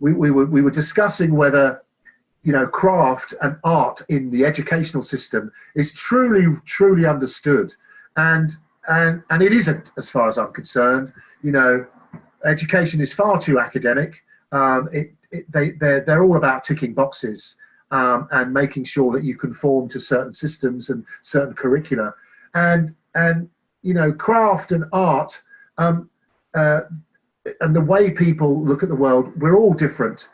we were discussing whether, you know, craft and art in the educational system is truly understood, and it isn't, as far as I'm concerned. You know, education is far too academic. They're all about ticking boxes, and making sure that you conform to certain systems and certain curricula, and you know, craft and art, and the way people look at the world, we're all different.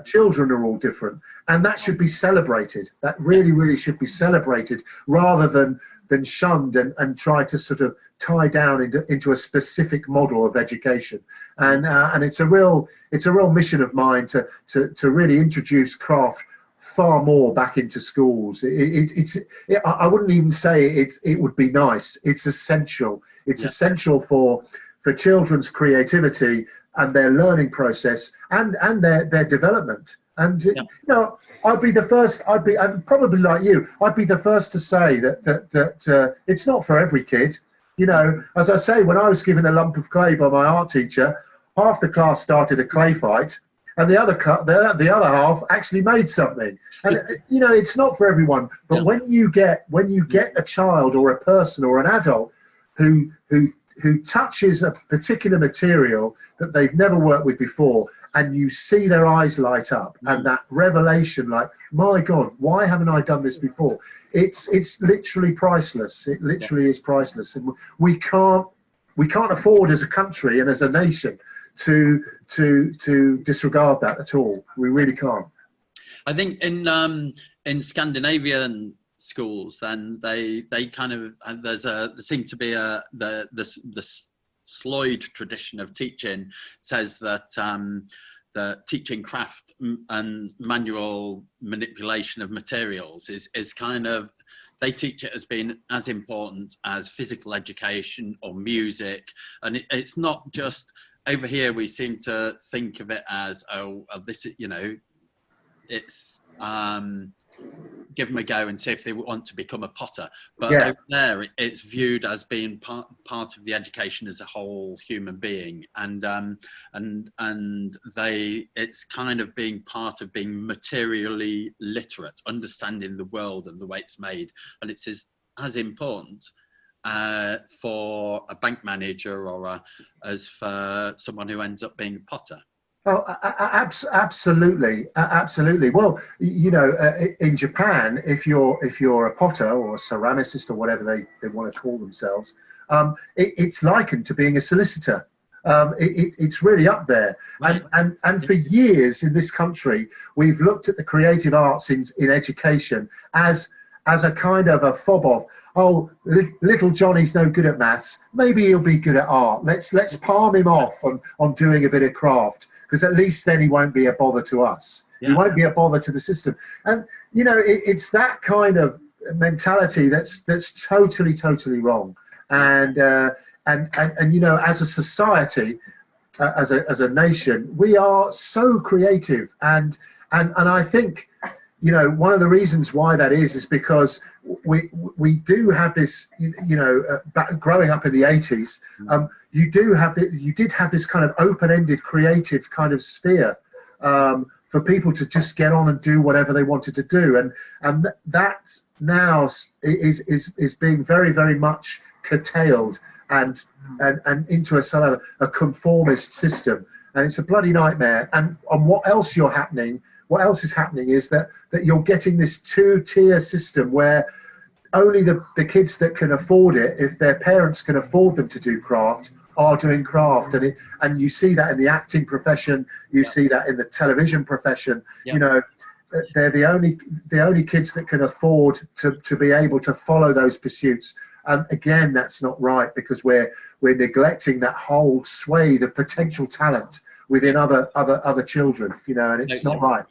Children are all different, and that should be celebrated. That really should be celebrated, rather than shunned and tried to sort of tie down into a specific model of education. And it's a real mission of mine to really introduce craft far more back into schools. I wouldn't even say it would be nice. It's essential. It's essential for children's creativity and their learning process and their development. And you know, I'd probably like you, I'd be the first to say that it's not for every kid. You know, as I say, when I was given a lump of clay by my art teacher, half the class started a clay fight, and the other half actually made something. And you know, it's not for everyone. But when you get a child or a person or an adult who touches a particular material that they've never worked with before, and you see their eyes light up, and that revelation, like, my God, why haven't I done this before? It's literally priceless. It literally is priceless, and we can't afford as a country and as a nation to disregard that at all. We really can't. I think in Scandinavian schools, then they kind of, there seems to be the Sloyd tradition of teaching says that the teaching craft and manual manipulation of materials is kind of, they teach it as being as important as physical education or music. And it's not just, over here we seem to think of it as, this is, you know, it's give them a go and see if they want to become a potter. But over there, it's viewed as being part of the education as a whole human being, and it's kind of being part of being materially literate, understanding the world and the way it's made, and it's as important for a bank manager or as for someone who ends up being a potter. Oh, absolutely. Well, you know, in Japan, if you're a potter or a ceramicist or whatever they want to call themselves, it's likened to being a solicitor. It's really up there. Right. And for years in this country, we've looked at the creative arts in education as a kind of a fob off. Oh, little Johnny's no good at maths. Maybe he'll be good at art. Let's palm him off on doing a bit of craft, because at least then he won't be a bother to us. He won't be a bother to the system. And you know, it's that kind of mentality that's totally wrong. And you know, as a society, as a nation, we are so creative, and I think, you know, one of the reasons why that is because we do have this, you know, growing up in the 80s, you did have this kind of open-ended creative kind of sphere for people to just get on and do whatever they wanted to do, and that now is being very much curtailed and into a sort of a conformist system, and it's a bloody nightmare. And what else is happening is that you're getting this two-tier system where only the kids that can afford it, if their parents can afford them to do craft, are doing craft. And you see that in the acting profession, you see that in the television profession. You know, they're the only kids that can afford to be able to follow those pursuits. And again, that's not right, because we're neglecting that whole swathe of potential talent within other children, you know, and it's not right.